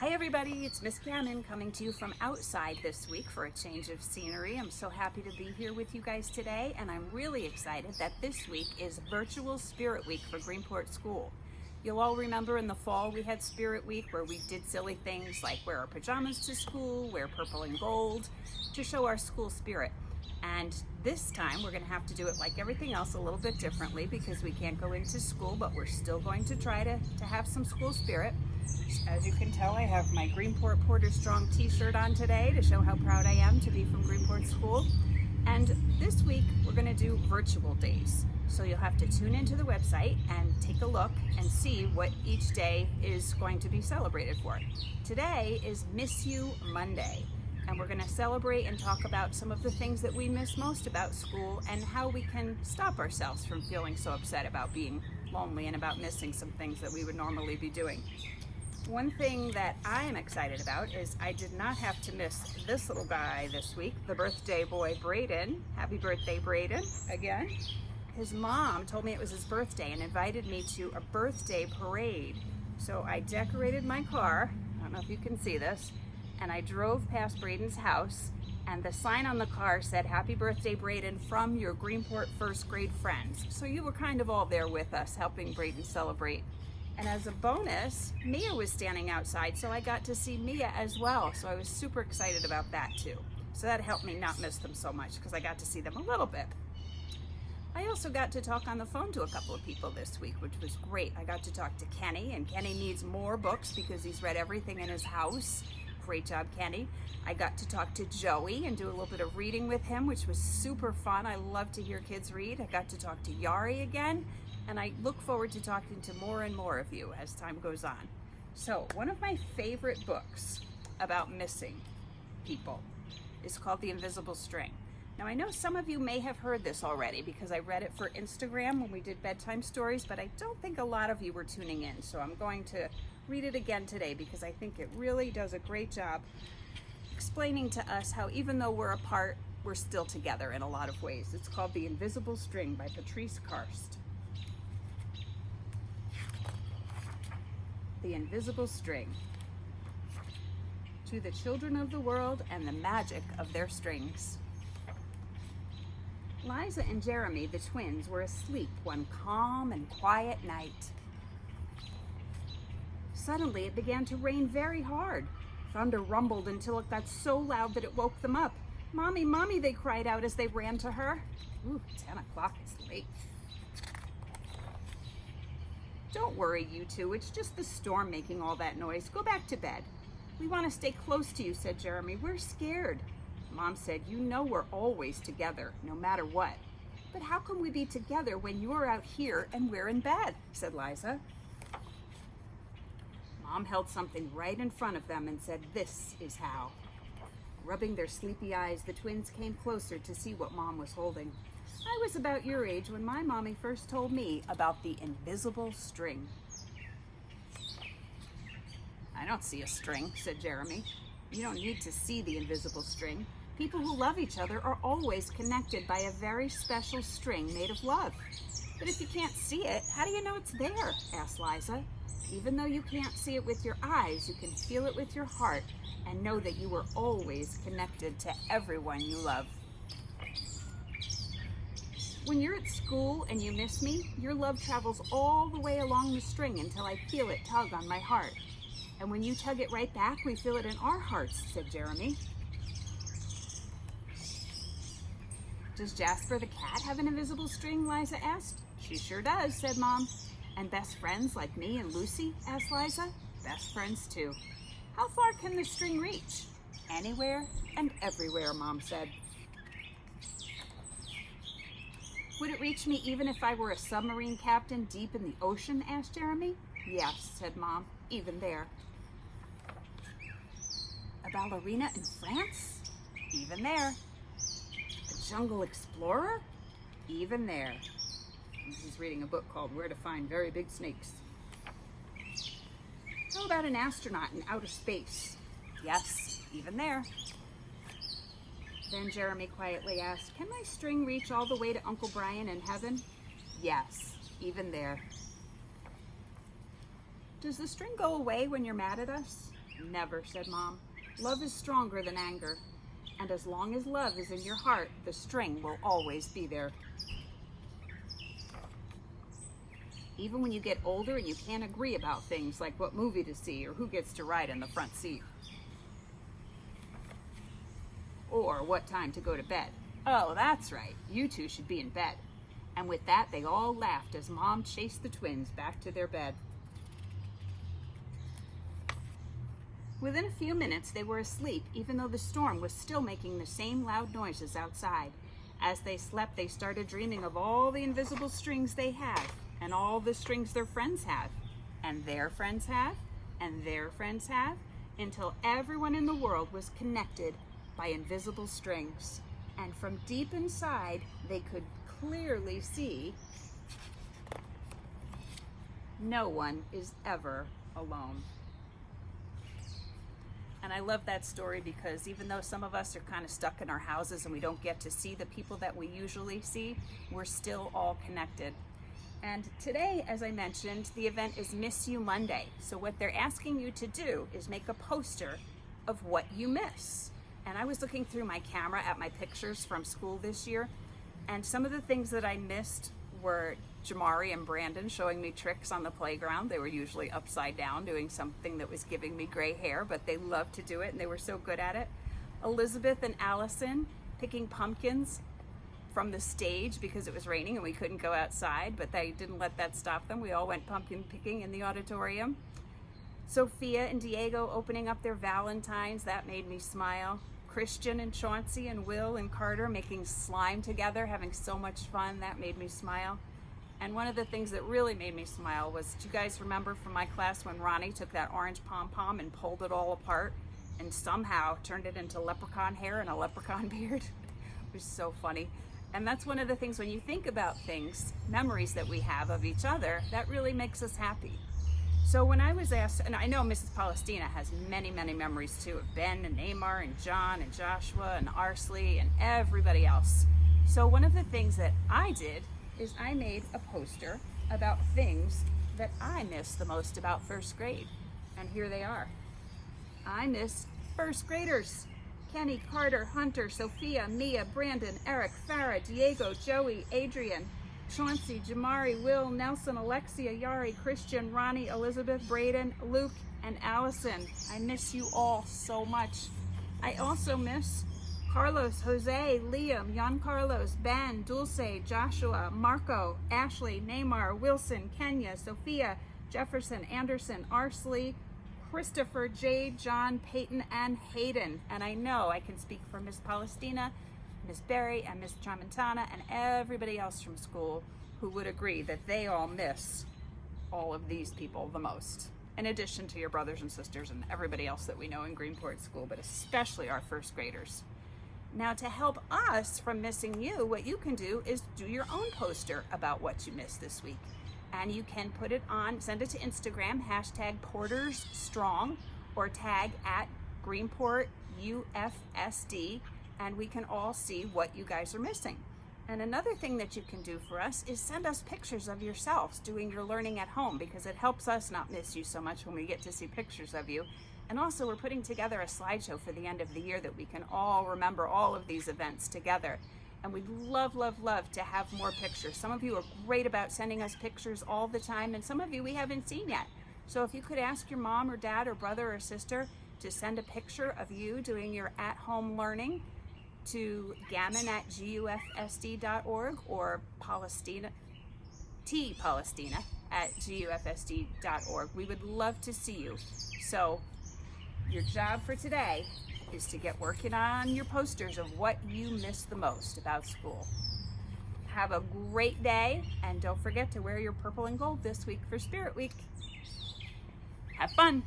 Hi everybody, it's Miss Gammon coming to you from outside this week for a change of scenery. I'm so happy to be here with you guys today, and I'm really excited that this week is Virtual Spirit Week for Greenport School. You'll all remember in the fall we had Spirit Week where we did silly things like wear our pajamas to school, wear purple and gold to show our school spirit. And this time we're going to have to do it like everything else a little bit differently because we can't go into school, but we're still going to try to have some school spirit. As you can tell, I have my Greenport Porter Strong t-shirt on today to show how proud I am to be from Greenport School. And this week we're going to do virtual days. So you'll have to tune into the website and take a look and see what each day is going to be celebrated for. Today is Miss You Monday. And we're going to celebrate and talk about some of the things that we miss most about school and how we can stop ourselves from feeling so upset about being lonely and about missing some things that we would normally be doing. One thing that I am excited about is I did not have to miss this little guy this week, the birthday boy Braden. Happy birthday, Braden, again. His mom told me it was his birthday and invited me to a birthday parade. So I decorated my car, I don't know if you can see this, and I drove past Braden's house, and the sign on the car said, "Happy birthday, Braden, from your Greenport first grade friends." So you were kind of all there with us, helping Braden celebrate. And as a bonus, Mia was standing outside, so I got to see Mia as well. So I was super excited about that too. So that helped me not miss them so much because I got to see them a little bit. I also got to talk on the phone to a couple of people this week, which was great. I got to talk to Kenny, and Kenny needs more books because he's read everything in his house. Great job, Kenny. I got to talk to Joey and do a little bit of reading with him, which was super fun. I love to hear kids read. I got to talk to Yari again, and I look forward to talking to more and more of you as time goes on. So one of my favorite books about missing people is called The Invisible String. Now I know some of you may have heard this already because I read it for Instagram when we did bedtime stories, but I don't think a lot of you were tuning in. So I'm going to read it again today because I think it really does a great job explaining to us how even though we're apart, we're still together in a lot of ways. It's called The Invisible String by Patrice Karst. The Invisible String. To the children of the world and the magic of their strings. Liza and Jeremy, the twins, were asleep one calm and quiet night. Suddenly it began to rain very hard. Thunder rumbled until it got so loud that it woke them up. "Mommy, Mommy," they cried out as they ran to her. Ooh, 10 o'clock is late. "Don't worry, you two. It's just the storm making all that noise. Go back to bed." "We want to stay close to you," said Jeremy. "We're scared." Mom said, "You know we're always together, no matter what." "But how can we be together when you're out here and we're in bed?" said Liza. Mom held something right in front of them and said, "This is how." Rubbing their sleepy eyes, the twins came closer to see what Mom was holding. "I was about your age when my mommy first told me about the invisible string." "I don't see a string," said Jeremy. "You don't need to see the invisible string. People who love each other are always connected by a very special string made of love." "But if you can't see it, how do you know it's there?" asked Liza. "Even though you can't see it with your eyes, you can feel it with your heart and know that you are always connected to everyone you love." "When you're at school and you miss me, your love travels all the way along the string until I feel it tug on my heart. And when you tug it right back, we feel it in our hearts," said Jeremy. "Does Jasper the cat have an invisible string?" Liza asked. "She sure does," said Mom. "And best friends like me and Lucy?" asked Liza. "Best friends too." "How far can the string reach?" "Anywhere and everywhere," Mom said. "Would it reach me even if I were a submarine captain deep in the ocean?" asked Jeremy. "Yes," said Mom, "even there." "A ballerina in France?" "Even there." "A jungle explorer?" "Even there." He's reading a book called Where to Find Very Big Snakes. "How about an astronaut in outer space?" "Yes, even there." Then Jeremy quietly asked, "Can my string reach all the way to Uncle Brian in heaven?" "Yes, even there." "Does the string go away when you're mad at us?" Never, said Mom. Love is stronger than anger. And as long as love is in your heart, the string will always be there. Even when you get older and you can't agree about things like what movie to see or who gets to ride in the front seat. Or what time to go to bed. Oh, that's right, you two should be in bed. And with that, they all laughed as Mom chased the twins back to their bed. Within a few minutes, they were asleep, even though the storm was still making the same loud noises outside. As they slept, they started dreaming of all the invisible strings they have, and all the strings their friends have, and their friends have, and their friends have, until everyone in the world was connected by invisible strings. And from deep inside, they could clearly see no one is ever alone. And I love that story because even though some of us are kind of stuck in our houses and we don't get to see the people that we usually see, we're still all connected. And today, as I mentioned, the event is Miss You Monday. So what they're asking you to do is make a poster of what you miss. And I was looking through my camera at my pictures from school this year, and some of the things that I missed were Jamari and Brandon showing me tricks on the playground. They were usually upside down doing something that was giving me gray hair, but they loved to do it and they were so good at it. Elizabeth and Allison picking pumpkins from the stage because it was raining and we couldn't go outside, but they didn't let that stop them. We all went pumpkin picking in the auditorium. Sophia and Diego opening up their Valentines, that made me smile. Christian and Chauncey and Will and Carter making slime together, having so much fun, that made me smile. And one of the things that really made me smile was, do you guys remember from my class when Ronnie took that orange pom-pom and pulled it all apart and somehow turned it into leprechaun hair and a leprechaun beard? It was so funny. And that's one of the things when you think about things, memories that we have of each other, that really makes us happy. So when I was asked, and I know Mrs. Palestina has many, many memories too of Ben and Neymar and John and Joshua and Arsley and everybody else. So one of the things that I did is I made a poster about things that I miss the most about first grade. And here they are. I miss first graders. Kenny, Carter, Hunter, Sophia, Mia, Brandon, Eric, Farah, Diego, Joey, Adrian, Chauncey, Jamari, Will, Nelson, Alexia, Yari, Christian, Ronnie, Elizabeth, Braden, Luke, and Allison. I miss you all so much. I also miss Carlos, Jose, Liam, Jan Carlos, Ben, Dulce, Joshua, Marco, Ashley, Neymar, Wilson, Kenya, Sophia, Jefferson, Anderson, Arsley, Christopher, Jade, John, Peyton, and Hayden. And I know I can speak for Miss Palestina, Miss Berry, and Miss Tramontana, and everybody else from school who would agree that they all miss all of these people the most, in addition to your brothers and sisters and everybody else that we know in Greenport School, but especially our first graders. Now, to help us from missing you, what you can do is do your own poster about what you missed this week. And you can put it on, send it to Instagram, #PortersStrong, or tag at Greenport UFSD, and we can all see what you guys are missing. And another thing that you can do for us is send us pictures of yourselves doing your learning at home, because it helps us not miss you so much when we get to see pictures of you. And also, we're putting together a slideshow for the end of the year that we can all remember all of these events together. And we'd love, love, love to have more pictures. Some of you are great about sending us pictures all the time, and some of you we haven't seen yet. So if you could ask your mom or dad or brother or sister to send a picture of you doing your at-home learning to gammon@gufsd.org or Palestina@gufsd.org. We would love to see you. So your job for today is to get working on your posters of what you miss the most about school. Have a great day, and don't forget to wear your purple and gold this week for Spirit Week. Have fun.